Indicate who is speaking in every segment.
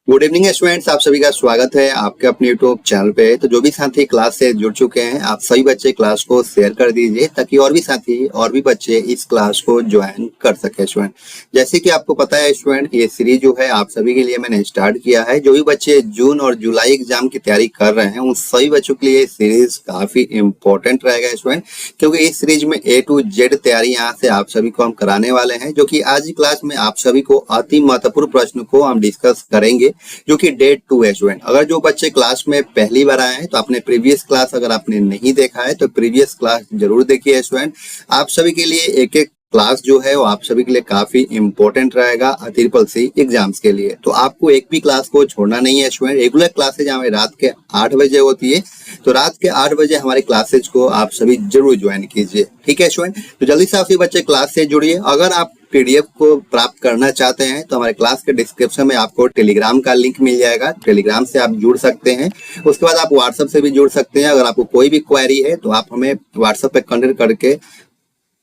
Speaker 1: Good evening students, आप सभी का स्वागत है आपके अपने यूट्यूब चैनल पे। तो जो भी साथी क्लास से जुड़ चुके हैं, आप सभी बच्चे क्लास को शेयर कर दीजिए ताकि और भी साथी और भी बच्चे इस क्लास को ज्वाइन कर सके। स्टूडेंट, जैसे कि आपको पता है स्टूडेंट, ये सीरीज जो है आप सभी के लिए मैंने स्टार्ट किया है। जो भी बच्चे जून और जुलाई एग्जाम की तैयारी कर रहे हैं उन सभी बच्चों के लिए सीरीज काफी इंपॉर्टेंट रहेगा स्टूडेंट, क्योंकि इस सीरीज में A to Z तैयारी यहाँ से आप सभी को हम कराने वाले हैं, जो कि आज की क्लास में आप सभी को अति महत्वपूर्ण प्रश्न को हम डिस्कस करेंगे, जो कि डेट 2 है। स्टूडेंट, अगर जो बच्चे क्लास में पहली बार आए हैं तो अपने प्रीवियस क्लास अगर आपने नहीं देखा है तो प्रीवियस क्लास जरूर देखिए। स्टूडेंट, आप सभी के लिए एक एक क्लास जो है वो आप सभी के लिए काफी इंपॉर्टेंट रहेगा ट्रिपल-सी एग्जाम्स के लिए। तो आपको एक भी क्लास को छोड़ना नहीं है। स्टूडेंट, रेगुलर क्लासेज हमें रात के 8 बजे होती है, तो रात के 8 बजे हमारी क्लासेज को आप सभी जरूर ज्वाइन कीजिए। ठीक है स्टूडेंट, तो जल्दी से आप सभी बच्चे क्लास से जुड़िए। अगर आप पीडीएफ को प्राप्त करना चाहते हैं तो हमारे क्लास के डिस्क्रिप्शन में आपको टेलीग्राम का लिंक मिल जाएगा, टेलीग्राम से आप जुड़ सकते हैं। उसके बाद आप व्हाट्सएप से भी जुड़ सकते हैं। अगर आपको कोई भी क्वेरी है तो आप हमें व्हाट्सएप पे कनेक्ट करके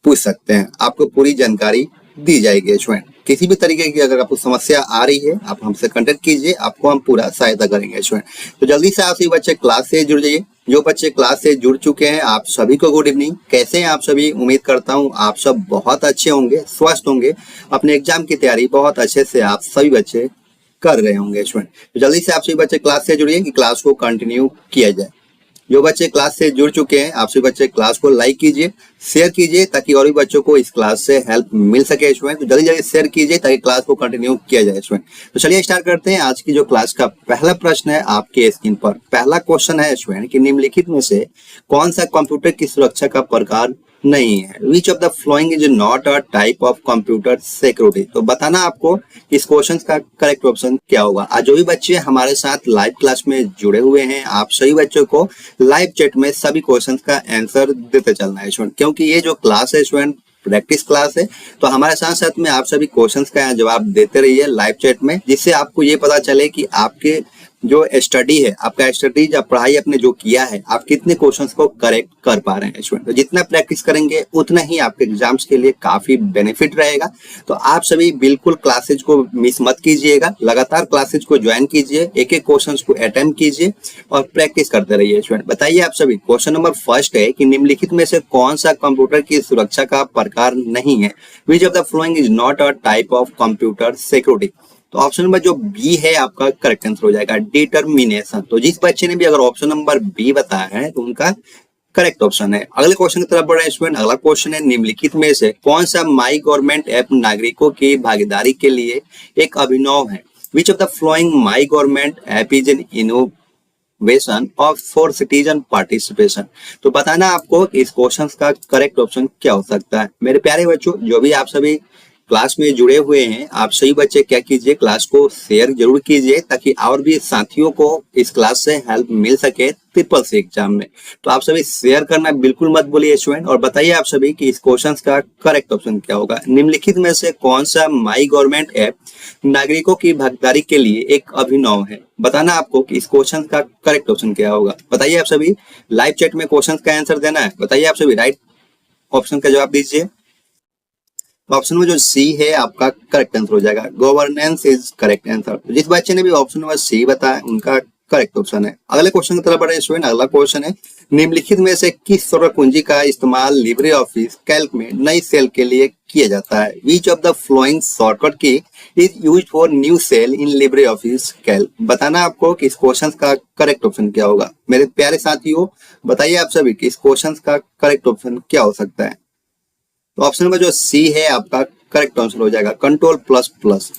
Speaker 1: पूछ सकते हैं, आपको पूरी जानकारी दी जाएगी। स्टूडेंट, किसी भी तरीके की अगर आपको समस्या आ रही है आप हमसे कांटेक्ट कीजिए, आपको हम पूरा सहायता करेंगे। स्टूडेंट, तो जल्दी से आप सभी बच्चे क्लास से जुड़ जाइए। जो बच्चे क्लास से जुड़ चुके हैं आप सभी को गुड इवनिंग। कैसे हैं आप सभी? उम्मीद करता हूं आप सब बहुत अच्छे होंगे, स्वस्थ होंगे, अपने एग्जाम की तैयारी बहुत अच्छे से आप सभी बच्चे कर रहे होंगे। स्टूडेंट, तो जल्दी से आप सभी बच्चे क्लास से जुड़िए कि क्लास को कंटिन्यू किया जाए। जो बच्चे क्लास से जुड़ चुके हैं आप सभी बच्चे क्लास को लाइक कीजिए, शेयर कीजिए ताकि और भी बच्चों को इस क्लास से हेल्प मिल सके। स्टूडेंट, तो जल्दी जल्दी शेयर कीजिए ताकि क्लास को कंटिन्यू किया जाए। स्टूडेंट, तो चलिए स्टार्ट करते हैं। आज की जो क्लास का पहला प्रश्न है आपके स्क्रीन पर। पहला क्वेश्चन है स्टूडेंट कि निम्नलिखित में से कौन सा कंप्यूटर की सुरक्षा का प्रकार नहीं है? Which of the following is not a type of computer security. तो बताना आपको इस क्वेश्चन का करेक्ट ऑप्शन क्या होगा। आज जो भी बच्चे हमारे साथ लाइव क्लास में जुड़े हुए हैं आप सभी बच्चों को लाइव चैट में सभी क्वेश्चंस का आंसर देते चलना है स्टूडेंट, क्योंकि ये जो क्लास है स्टूडेंट प्रैक्टिस क्लास है। तो हमारे साथ साथ में आप सभी क्वेश्चंस का जवाब देते रहिए लाइव चैट में, जिससे आपको ये पता चले कि आपके जो स्टडी है, आपका स्टडी या पढ़ाई आपने जो किया है, आप कितने क्वेश्चंस को करेक्ट कर पा रहे हैं। स्टूडेंट, तो जितना प्रैक्टिस करेंगे उतना ही आपके एग्जाम्स के लिए काफी बेनिफिट रहेगा। तो आप सभी बिल्कुल क्लासेज को मिस मत कीजिएगा, लगातार क्लासेज को ज्वाइन कीजिए, एक एक क्वेश्चंस को अटेम्प्ट कीजिए और प्रैक्टिस करते रहिए। स्टूडेंट, बताइए आप सभी, क्वेश्चन नंबर फर्स्ट है कि निम्नलिखित में से कौन सा कंप्यूटर की सुरक्षा का प्रकार नहीं है? Which of the following is not a type of computer security. तो ऑप्शन नंबर जो बी है आपका करेक्ट आंसर हो जाएगा, डिटर्मिनेशन। तो जिस बच्चे ने भी अगर ऑप्शन नंबर बी बताया है तो उनका करेक्ट ऑप्शन है। अगले क्वेश्चन की तरफ बढ़े हैं स्टूडेंट। अगला क्वेश्चन है निम्नलिखित में से कौन सा माई गवर्नमेंट ऐप नागरिकों की भागीदारी के लिए एक अभिनव है? Which of the flowing my government app is an innovation of for citizen participation. तो बताना आपको इस क्वेश्चन का करेक्ट ऑप्शन क्या हो सकता है। मेरे प्यारे बच्चों, जो भी आप सभी क्लास में जुड़े हुए हैं आप सही बच्चे क्या कीजिए, क्लास को शेयर जरूर कीजिए ताकि और भी साथियों को इस क्लास से हेल्प मिल सके ट्रिपल-सी एग्जाम में। तो आप सभी शेयर करना बिल्कुल मत भूलिए स्टूडेंट, और बताइए आप सभी कि इस क्वेश्चन का करेक्ट ऑप्शन क्या होगा। निम्नलिखित में से कौन सा माई गवर्नमेंट ऐप नागरिकों की भागीदारी के लिए एक अभिनव है? बताना आपको कि इस क्वेश्चन का करेक्ट ऑप्शन क्या होगा। बताइए आप सभी, लाइव चैट में क्वेश्चन का आंसर देना है। बताइए आप सभी, राइट ऑप्शन का जवाब दीजिए। ऑप्शन में जो सी है आपका करेक्ट आंसर हो जाएगा, गवर्नेंस इज करेक्ट आंसर। जिस बच्चे ने भी ऑप्शन नंबर सी बताया उनका करेक्ट ऑप्शन है। अगले क्वेश्चन की तरफ बढ़े स्टूडेंट। अगला क्वेश्चन है निम्नलिखित में से किस स्वर कुंजी का इस्तेमाल लिब्रे ऑफिस कैल्क में नई सेल के लिए किया जाता है? Which of the following shortcut key is use for new cell in Libre office Calc. बताना आपको कि इस क्वेश्चन का करेक्ट ऑप्शन क्या होगा। मेरे प्यारे साथियों, बताइए आप सभी कि इस क्वेश्चन का करेक्ट ऑप्शन क्या हो सकता है। तो ऑप्शन नंबर जो सी है आपका करेक्ट आंसर हो जाएगा, कंट्रोल प्लस प्लस।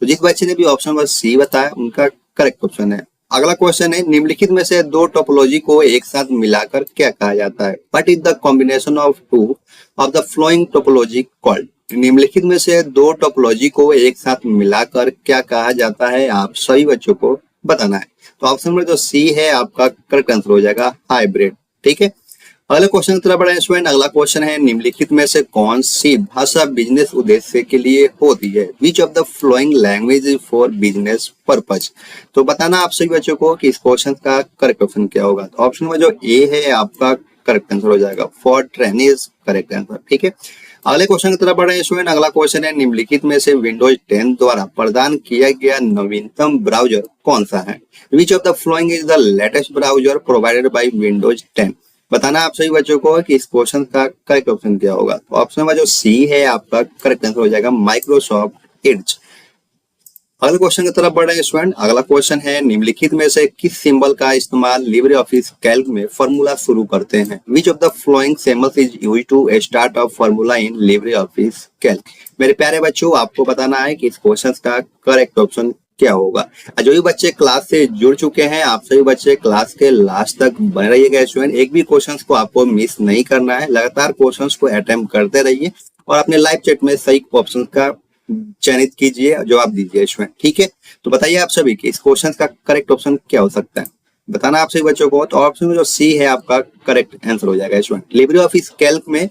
Speaker 1: तो जिस बच्चे ने भी ऑप्शन नंबर सी बताया उनका करेक्ट ऑप्शन है। अगला क्वेश्चन है निम्नलिखित में से दो टोपोलॉजी को एक साथ मिलाकर क्या कहा जाता है? What is the combination of two of the flowing topology called? निम्नलिखित में से दो टोपोलॉजी को एक साथ मिलाकर क्या कहा जाता है? आप सभी बच्चों को बताना है। तो ऑप्शन नंबर जो सी है आपका करेक्ट आंसर हो जाएगा, हाइब्रिड। ठीक है, अगले क्वेश्चन की तरफ बढ़े स्टूडेंट। अगला क्वेश्चन है निम्नलिखित में से कौन सी भाषा बिजनेस उद्देश्य के लिए होती है? Which of the flowing language is for business purpose. तो बताना आप सभी बच्चों को कि इस क्वेश्चन का करेक्ट ऑप्शन क्या होगा। तो ऑप्शन में जो ए है आपका करेक्ट आंसर हो जाएगा, फॉर ट्रेनिज करेक्ट आंसर। ठीक है, अगले क्वेश्चन की तरफ बढ़ रहे हैं स्टूडेंट। अगला क्वेश्चन है निम्नलिखित में से विंडोज 10 द्वारा प्रदान किया गया नवीनतम ब्राउजर कौन सा है? Which of the following is the latest browser provided by Windows 10? बताना आप सभी बच्चों को कि इस क्वेश्चन का करेक्ट ऑप्शन क्या होगा। तो ऑप्शन नंबर जो सी है आपका करेक्ट आंसर हो जाएगा माइक्रोसॉफ्ट एड्ज। अगले क्वेश्चन की तरफ बढ़ रहे हैं स्टूडेंट। अगला क्वेश्चन है निम्नलिखित में से किस सिंबल का इस्तेमाल लिब्रे ऑफिस कैल्क में फॉर्मूला शुरू करते हैं? Which of the following symbols is used to start a formula in Libre office Calc? मेरे प्यारे बच्चों, आपको बताना है कि इस क्वेश्चन का करेक्ट ऑप्शन क्या होगा। जो भी बच्चे क्लास से जुड़ चुके हैं, आप सभी बच्चे क्लास के लास्ट तक बने रहिएगा स्टूडेंट। एक भी क्वेश्चन को आपको मिस नहीं करना है, लगातार क्वेश्चन को अटेम्प्ट करते रहिए और अपने लाइव चैट में सही ऑप्शन का चयनित कीजिए, जवाब दीजिए स्टूडेंट, ठीक है। तो बताइए आप सभी कि इस क्वेश्चन का करेक्ट ऑप्शन क्या हो सकता है, बताना आप सभी बच्चों को। तो ऑप्शन में जो सी है आपका करेक्ट आंसर हो जाएगा स्टूडेंट। लिब्रे ऑफिस कैल्क में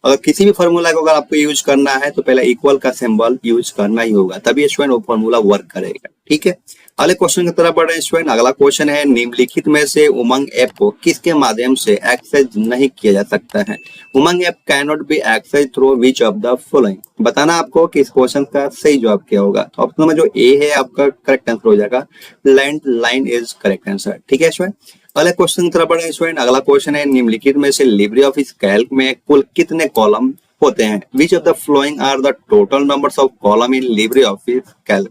Speaker 1: अगर किसी भी फॉर्मूला को अगर आपको यूज करना है तो पहले इक्वल का सिंबल यूज करना ही होगा, तभी स्टूडेंट वो फॉर्मूला वर्क करेगा, ठीक है। अगले क्वेश्चन की तरफ बढ़ रहे हैं स्टूडेंट। अगला क्वेश्चन है निम्नलिखित में से उमंग ऐप को किसके माध्यम से एक्सेस नहीं किया जा सकता है? Umang app can not be access through which of the following? बताना आपको कि इस क्वेश्चन का सही जवाब क्या होगा। तो ऑप्शन में जो ए है आपका करेक्ट आंसर हो जाएगा लैंडलाइन इज करेक्ट आंसर, ठीक है स्टूडेंट। अगले क्वेश्चन की तरफ बढ़ रहे हैं स्टूडेंट। अगला क्वेश्चन है निम्नलिखित में से लिब्रे ऑफिस कैल्क में कुल कितने कॉलम होते हैं? Which of the following are the total numbers of column in Libre office Calc?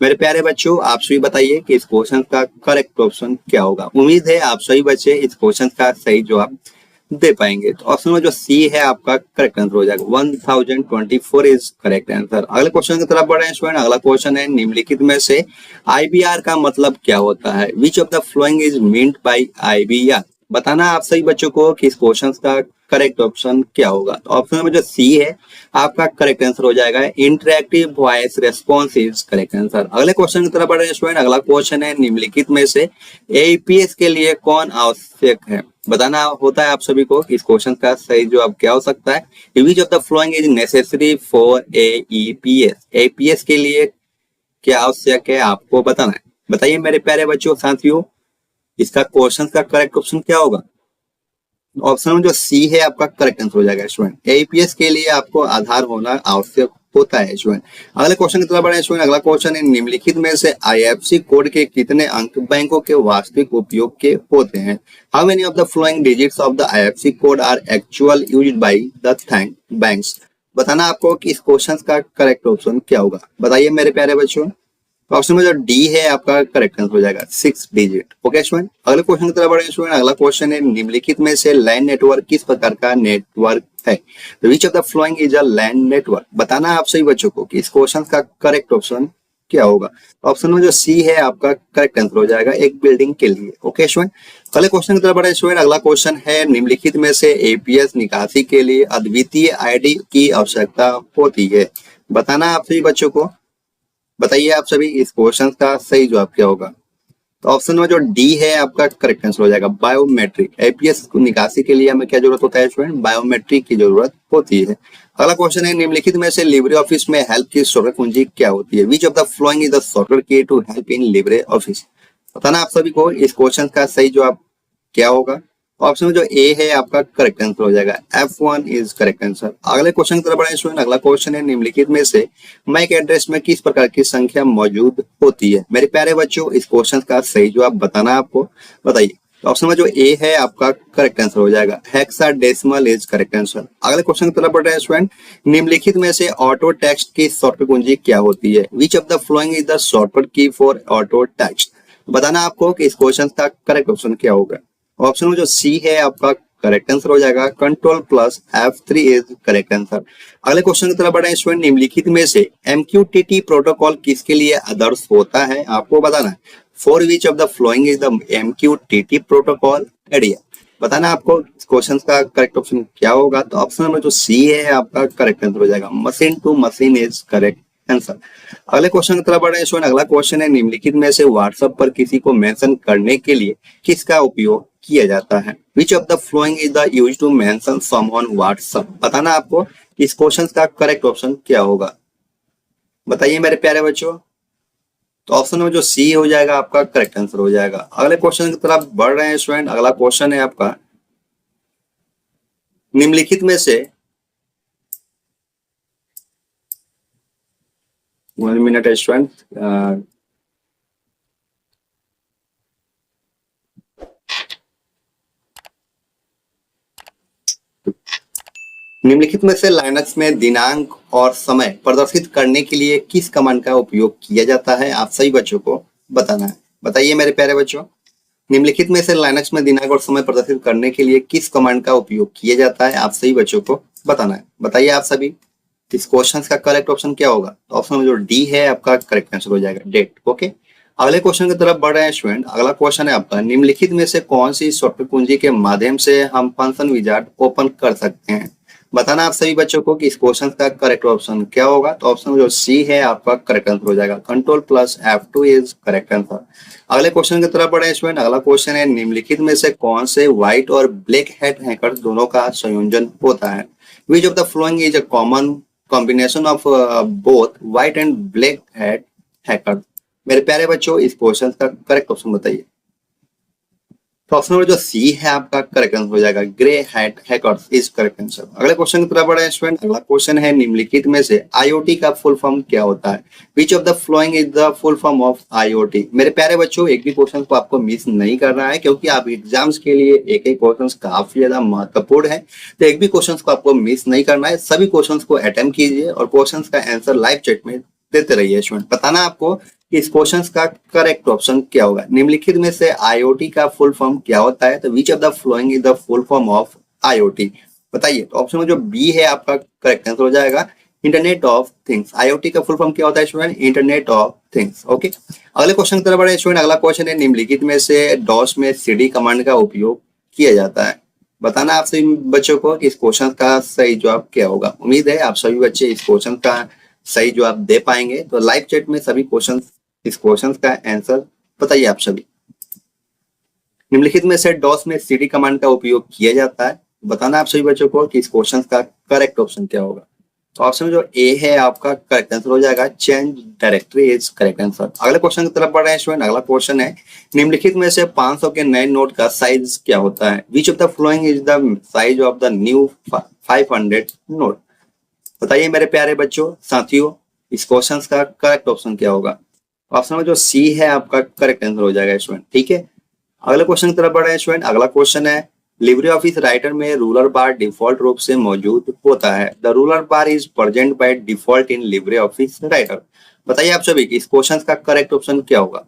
Speaker 1: मेरे प्यारे बच्चों, आप सभी बताइए कि इस क्वेश्चन का करेक्ट ऑप्शन क्या होगा। उम्मीद है आप सभी बच्चे इस क्वेश्चन का सही जवाब दे पाएंगे। तो ऑप्शन में जो सी है आपका करेक्ट आंसर हो जाएगा 1024 इज करेक्ट आंसर। अगले क्वेश्चन की तरफ बढ़े हैं स्टूडेंट। अगला क्वेश्चन है निम्नलिखित में से आईबीआर का मतलब क्या होता है? Which of the following is meant by IBR? बताना आप सही बच्चों को कि इस क्वेश्चन का करेक्ट ऑप्शन क्या होगा। तो ऑप्शन में जो सी है आपका करेक्ट आंसर हो जाएगा interactive voice response is correct answer. अगले क्वेश्चन की तरफ बढ़ रहे हैं स्टूडेंट। अगला क्वेश्चन है निम्नलिखित में से एपीएस के लिए कौन आवश्यक है? बताना होता है आप सभी को इस क्वेश्चन का सही जवाब क्या हो सकता है। Which of the following is necessary for AEPS? APS के लिए क्या आवश्यक है आपको बताना है। बताइए मेरे प्यारे बच्चों साथियों, इसका क्वेश्चन का करेक्ट ऑप्शन क्या होगा। ऑप्शन में जो सी है आपका करेक्ट आंसर हो जाएगा स्टूडेंट। एपीएस के लिए आपको आधार होना आवश्यक होता है स्टूडेंट। अगले क्वेश्चन की तरफ बढ़े स्टूडेंट। अगला क्वेश्चन है निम्नलिखित में से आईएफएससी कोड के कितने अंक बैंकों के वास्तविक उपयोग के होते हैं? How many of the following digits of the IFSC code are actual used by the banks? बताना आपको कि इस क्वेश्चन का करेक्ट ऑप्शन क्या होगा। बताइए मेरे प्यारे बच्चों। ऑप्शन में जो डी है आपका करेक्ट आंसर हो जाएगा 6 डिजिट, ओके स्टूडेंट। अगले क्वेश्चन की तरफ बढ़े स्टूडेंट। अगला क्वेश्चन है निम्नलिखित में से लैन नेटवर्क किस प्रकार का नेटवर्क है? Which of the following is a LAN network? बताना आप सही बच्चों को कि इस क्वेश्चन का करेक्ट ऑप्शन क्या होगा। ऑप्शन में जो सी है आपका करेक्ट आंसर हो जाएगा एक बिल्डिंग के लिए, ओके स्टूडेंट। अगले क्वेश्चन की तरफ बढ़े स्टूडेंट। अगला क्वेश्चन है निम्नलिखित में से एपीएस निकासी के लिए अद्वितीय आईडी की आवश्यकता होती है? बताना आप सही बच्चों को। बताइए आप सभी इस क्वेश्चन का सही जवाब क्या होगा। तो ऑप्शन में जो डी है आपका करेक्ट आंसर हो जाएगा बायोमेट्रिक। एपीएस को निकासी के लिए हमें क्या जरूरत होता है स्टूडेंट? बायोमेट्रिक की जरूरत होती है। अगला क्वेश्चन है निम्नलिखित में से लिब्रे ऑफिस में हेल्प की शॉर्टकट कुंजी क्या होती है? Which of the following is the shortcut key to help in Libre office? बताना आप सभी को इस क्वेश्चन का सही जवाब क्या होगा। ऑप्शन में जो ए है आपका करेक्ट आंसर हो जाएगा F1 इज करेक्ट आंसर। अगले क्वेश्चन की तरफ बढ़े स्टूडेंट। अगला क्वेश्चन है निम्नलिखित में से मैक एड्रेस में किस प्रकार की संख्या मौजूद होती है? मेरे प्यारे बच्चों, इस क्वेश्चन का सही जवाब बताना आपको। बताइए। ऑप्शन में जो ए है आपका करेक्ट आंसर हो जाएगा हेक्साडेसिमल इज करेक्ट आंसर। अगले क्वेश्चन की तरफ बढ़ रहे हैं स्टूडेंट। निम्नलिखित में से ऑटो टेक्स्ट की शॉर्टकट कुंजी क्या होती है? Which of the following is the shortcut की फॉर ऑटो टेक्स्ट? बताना आपको कि इस क्वेश्चन का करेक्ट ऑप्शन क्या होगा। ऑप्शन में जो सी है आपका करेक्ट आंसर हो जाएगा Ctrl+F3 इज करेक्ट आंसर। अगले क्वेश्चन की तरफ बढ़े स्टूडेंट। निम्नलिखित में से MQTT प्रोटोकॉल किसके लिए आदर्श होता है आपको बताना है। For which of the following is the MQTT protocol idea? बताना आपको इस क्वेश्चन का करेक्ट ऑप्शन क्या होगा। तो ऑप्शन में जो सी है आपका करेक्ट आंसर हो जाएगा machine to machine is correct answer. अगले क्वेश्चन की तरफ बढ़े स्टूडेंट। अगला क्वेश्चन है निम्नलिखित में से व्हाट्सएप पर किसी को मेंशन करने के लिए किसका उपयोग किया जाता है? Which of the following is the use to mention someone WhatsApp? बताना आपको इस क्वेश्चन का करेक्ट ऑप्शन क्या होगा। बताइए मेरे प्यारे बच्चों। तो ऑप्शन में जो सी हो जाएगा आपका करेक्ट आंसर हो जाएगा। अगले क्वेश्चन की तरफ बढ़ रहे हैं स्टूडेंट। अगला क्वेश्चन है आपका निम्नलिखित में से 1 minute स्टूडेंट। निम्नलिखित में से लाइनक्स में दिनांक और समय प्रदर्शित करने के लिए किस कमांड का उपयोग किया जाता है, आप सभी बच्चों को बताना है। बताइए मेरे प्यारे बच्चों, निम्नलिखित में से लाइनक्स में दिनांक और समय प्रदर्शित करने के लिए किस कमांड का उपयोग किया जाता है, आप सभी बच्चों को बताना है। बताइए आप सभी। इस क्वेश्चन का करेक्ट ऑप्शन क्या होगा? तो ऑप्शन में जो डी है आपका करेक्ट आंसर हो जाएगा, डेट। ओके, अगले क्वेश्चन की तरफ बढ़ रहे हैं स्टूडेंट। अगला क्वेश्चन है आपका, निम्नलिखित में से कौन सी सॉफ्टवेयर कुंजी के माध्यम से हम फंक्शन विजार्ड ओपन कर सकते हैं? बताना आप सभी बच्चों को कि इस क्वेश्चन का करेक्ट ऑप्शन क्या होगा। तो ऑप्शन जो सी है आपका करेक्ट आंसर हो जाएगा, control plus F2 is correct answer. अगले क्वेश्चन की तरफ बढ़े स्टूडेंट। अगला क्वेश्चन है, निम्नलिखित में से कौन से व्हाइट और ब्लैक हैट हैकर दोनों का संयोजन होता है? Which of the following is a common combination of both white and black hat hacker? मेरे प्यारे बच्चों, इस क्वेश्चन का करेक्ट ऑप्शन बताइए। तो ऑप्शन नंबर जो सी है आपका करेक्ट आंसर हो जाएगा, grey hat hackers is correct answer. अगले क्वेश्चन की तरफ बढ़े स्टूडेंट। अगला क्वेश्चन है, निम्नलिखित में से IoT का फुल फॉर्म क्या होता है? Which of the following is the full form of IoT? मेरे प्यारे बच्चों, एक भी क्वेश्चन को आपको मिस नहीं करना है, क्योंकि आप एग्जाम्स के लिए एक एक क्वेश्चन काफी ज्यादा महत्वपूर्ण है। तो एक भी क्वेश्चन को आपको मिस नहीं करना है, सभी क्वेश्चन को अटेम्प्ट कीजिए और क्वेश्चन का आंसर लाइव चैट में देते रहिए स्टूडेंट। बताना आपको कि इस क्वेश्चन का करेक्ट ऑप्शन क्या होगा। निम्नलिखित में से IoT का फुल फॉर्म क्या होता है? तो विच of the following is the full form of IoT? बताइए। तो ऑप्शन में जो बी है आपका करेक्ट आंसर हो जाएगा, इंटरनेट ऑफ थिंग्स। IoT का फुल फॉर्म क्या होता है student? Internet of things. Okay, अगले क्वेश्चन की तरफ बढ़े स्टूडेंट। अगला क्वेश्चन है, निम्नलिखित में से DOS में CD कमांड का उपयोग किया जाता है? बताना आप सभी बच्चों को कि इस क्वेश्चन का सही जवाब क्या होगा। उम्मीद है आप सभी बच्चे इस क्वेश्चन का सही जवाब दे पाएंगे। तो लाइव चैट में सभी क्वेश्चन, इस क्वेश्चन का आंसर बताइए आप सभी। निम्नलिखित में से DOS में CD कमांड का उपयोग किया जाता है? बताना आप सभी बच्चों को कि इस क्वेश्चन का करेक्ट ऑप्शन क्या होगा। तो ऑप्शन जो ए है आपका करेक्ट आंसर हो जाएगा, change directory is correct answer. अगले क्वेश्चन की तरफ बढ़ रहे हैं स्टूडेंट। अगला क्वेश्चन है, निम्नलिखित में से 500 के नए नोट का साइज क्या होता है? Which of the following is the size of the new 500 note? बताइए मेरे प्यारे बच्चों साथियों, इस क्वेश्चन का करेक्ट ऑप्शन क्या होगा। ऑप्शन में जो सी है आपका करेक्ट आंसर हो जाएगा स्टूडेंट। ठीक है, अगले क्वेश्चन की तरफ बढ़ रहे हैं स्टूडेंट। अगला क्वेश्चन है, लिब्रे ऑफिस राइटर में रूलर बार डिफॉल्ट रूप से मौजूद होता है? The ruler bar is present by default in Libre office writer. बताइए आप सभी इस क्वेश्चन का करेक्ट ऑप्शन क्या होगा।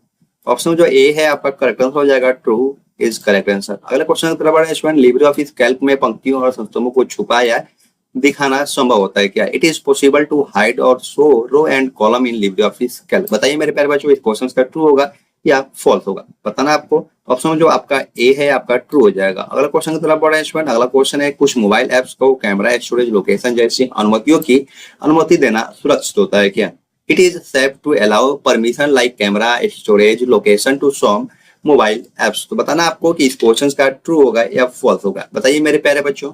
Speaker 1: ऑप्शन जो ए है आपका करेक्ट आंसर हो जाएगा, ट्रू इज करेक्ट आंसर। अगले क्वेश्चन की तरफ बढ़ रहे हैं स्टूडेंट। लिब्रे ऑफिस कैल्क में पंक्तियों और स्तंभों को छुपाया दिखाना संभव होता है क्या? It is possible to hide और show row and column in Libre office Calc. बताइए मेरे प्यारे बच्चों, इस क्वेश्चन का ट्रू होगा या फॉल्स होगा, बताना आपको। ऑप्शन जो आपका ए है आपका ट्रू हो जाएगा। अगला क्वेश्चन की तरफ बढ़ रहे हैं स्टूडेंट। अगला क्वेश्चन है, कुछ मोबाइल एप्स को कैमरा, स्टोरेज, लोकेशन जैसी अनुमतियों की अनुमति देना सुरक्षित होता है क्या? It is safe to allow permission like camera, storage, location to some mobile apps. तो बताना आपको कि इस क्वेश्चन का ट्रू होगा या फॉल्स होगा। बताइए मेरे प्यारे बच्चों,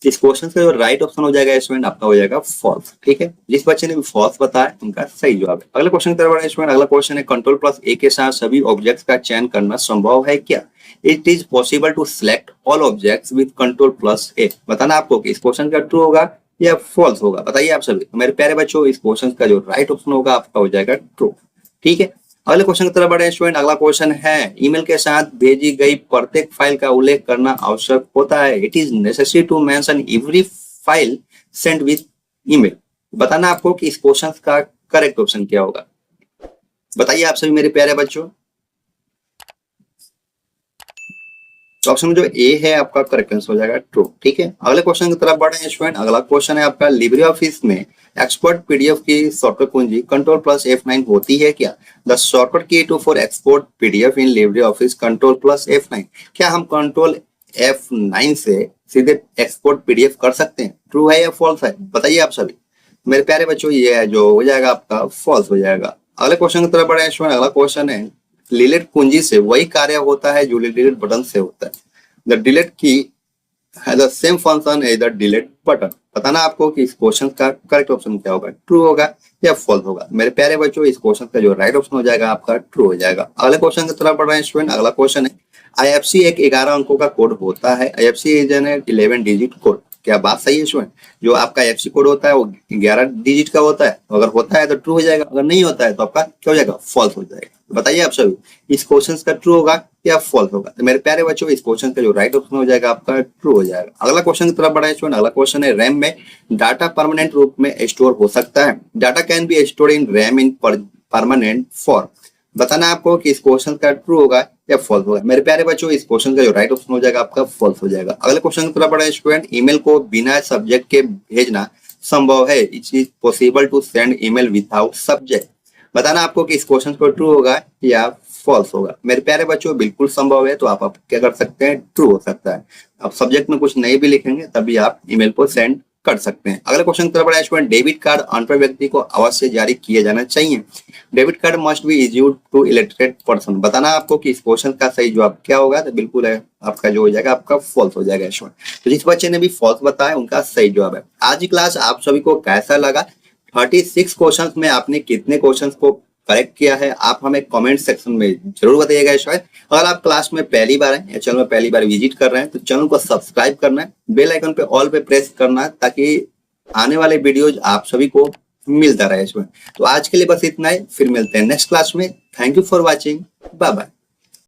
Speaker 1: इस क्वेश्चन का जो राइट ऑप्शन हो जाएगा स्टूडेंट आपका हो जाएगा फॉल्स। ठीक है, जिस बच्चे ने भी फॉल्स बताया उनका सही जवाब है। अगले क्वेश्चन की तरफ बढ़े स्टूडेंट। अगला क्वेश्चन है, कंट्रोल प्लस ए के साथ सभी ऑब्जेक्ट्स का चयन करना संभव है क्या? It is possible to select all objects with control plus A. बताना आपको कि इस क्वेश्चन का ट्रू होगा या फॉल्स होगा। बताइए आप सभी। मेरे प्यारे बच्चों, इस क्वेश्चन का जो राइट ऑप्शन होगा आपका हो जाएगा ट्रू। ठीक है, अगले क्वेश्चन की तरफ बढ़े स्टूडेंट। अगला क्वेश्चन है, ईमेल के साथ भेजी गई प्रत्येक फाइल का उल्लेख करना आवश्यक होता है? It is necessary to mention every file send with email. बताना आपको कि इस क्वेश्चन का करेक्ट ऑप्शन क्या होगा। बताइए आप सभी मेरे प्यारे बच्चों। ऑप्शन जो ए है आपका करेक्ट आंसर हो जाएगा ट्रू। ठीक है, अगले क्वेश्चन की तरफ बढ़े हैं स्टूडेंट। अगला क्वेश्चन है आपका, लिब्रे ऑफिस में एक्सपोर्ट PDF की शॉर्टकट कुंजी कंट्रोल प्लस F9 होती है क्या? The shortcut key to for export PDF in Libre Office control plus F9। क्या हम कंट्रोल F9 से सीधे एक्सपोर्ट PDF कर सकते हैं? ट्रू है या फॉल्स है? बताइए आप सभी मेरे प्यारे बच्चों। ये जो हो जाएगा आपका फॉल्स हो जाएगा। अगले क्वेश्चन की तरफ बढ़े हैं स्टूडेंट। अगला क्वेश्चन है, डिलीट कुंजी से वही कार्य होता है जो डिलीट बटन से होता है? द डिलीट की है the same function as the delete button. बताना आपको कि इस क्वेश्चन का करेक्ट ऑप्शन क्या होगा, ट्रू होगा या फॉल्स होगा। मेरे प्यारे बच्चों, इस क्वेश्चन का जो राइट ऑप्शन हो जाएगा आपका ट्रू हो जाएगा। अगले क्वेश्चन की तरफ बढ़ रहे हैं स्टूडेंट। अगला क्वेश्चन है, IFC एक 11 अंकों का कोड होता है? IFC is an 11 digit code. क्या बात सही है स्टूडेंट? जो आपका एफसी कोड होता है वो 11 डिजिट का होता है, अगर होता है तो ट्रू हो जाएगा, अगर नहीं होता है तो आपका क्या हो जाएगा? फॉल्स हो जाएगा। तो बताइए आप सभी, इस क्वेश्चन का ट्रू होगा या फॉल्स होगा? तो मेरे प्यारे बच्चों, इस क्वेश्चन का जो राइट ऑप्शन हो जाएगा आपका ट्रू हो जाएगा। अगला क्वेश्चन की तरफ बढ़ाए स्टूडेंट। अगला क्वेश्चन है, रैम में डाटा परमानेंट रूप में स्टोर हो सकता है? Data can be stored in RAM in permanent form. बताना आपको कि इस क्वेश्चन का ट्रू होगा या फॉल्स होगा। मेरे प्यारे बच्चों, इस क्वेश्चन का जो राइट ऑप्शन हो जाएगा आपका फॉल्स हो जाएगा। अगले क्वेश्चन की तरफ बढ़ाए स्टूडेंट। ईमेल को बिना सब्जेक्ट के भेजना संभव है? It is possible to send email without subject. बताना आपको कि इस क्वेश्चन को ट्रू होगा या फॉल्स होगा। मेरे प्यारे बच्चों, बिल्कुल संभव है, तो आप क्या कर सकते हैं? ट्रू हो सकता है। आप सब्जेक्ट में कुछ नहीं भी लिखेंगे तभी आप ईमेल को सेंड कर सकते हैं। अगले क्वेश्चन की तरफ बढ़ाए स्टूडेंट। डेबिट कार्ड अनपढ़ व्यक्ति को अवश्य जारी किया जाना चाहिए? Debit card must be issued to illiterate person. बताना आपको कि इस क्वेश्चन का सही जवाब क्या होगा? तो बिल्कुल है, आपका जो हो जाएगा आपका फॉल्स हो जाएगा स्टूडेंट। तो जिस बच्चे ने भी फॉल्स बताया उनका सही जवाब है। आज की क्लास आप सभी को कैसा लगा? 36 क्वेश्चंस में आपने कितने क्वेश्चंस को करेक्ट किया है, आप हमें कमेंट सेक्शन में जरूर बताइएगा शायद। अगर आप क्लास में पहली बार हैं या चैनल में पहली बार विजिट कर रहे हैं तो चैनल को सब्सक्राइब करना है, बेल आइकन पे ऑल पे प्रेस करना है ताकि आने वाले वीडियोज आप सभी को मिलता रहे इसमें। तो आज के लिए बस इतना ही, फिर मिलते हैं नेक्स्ट क्लास में। Thank you for watching, bye bye.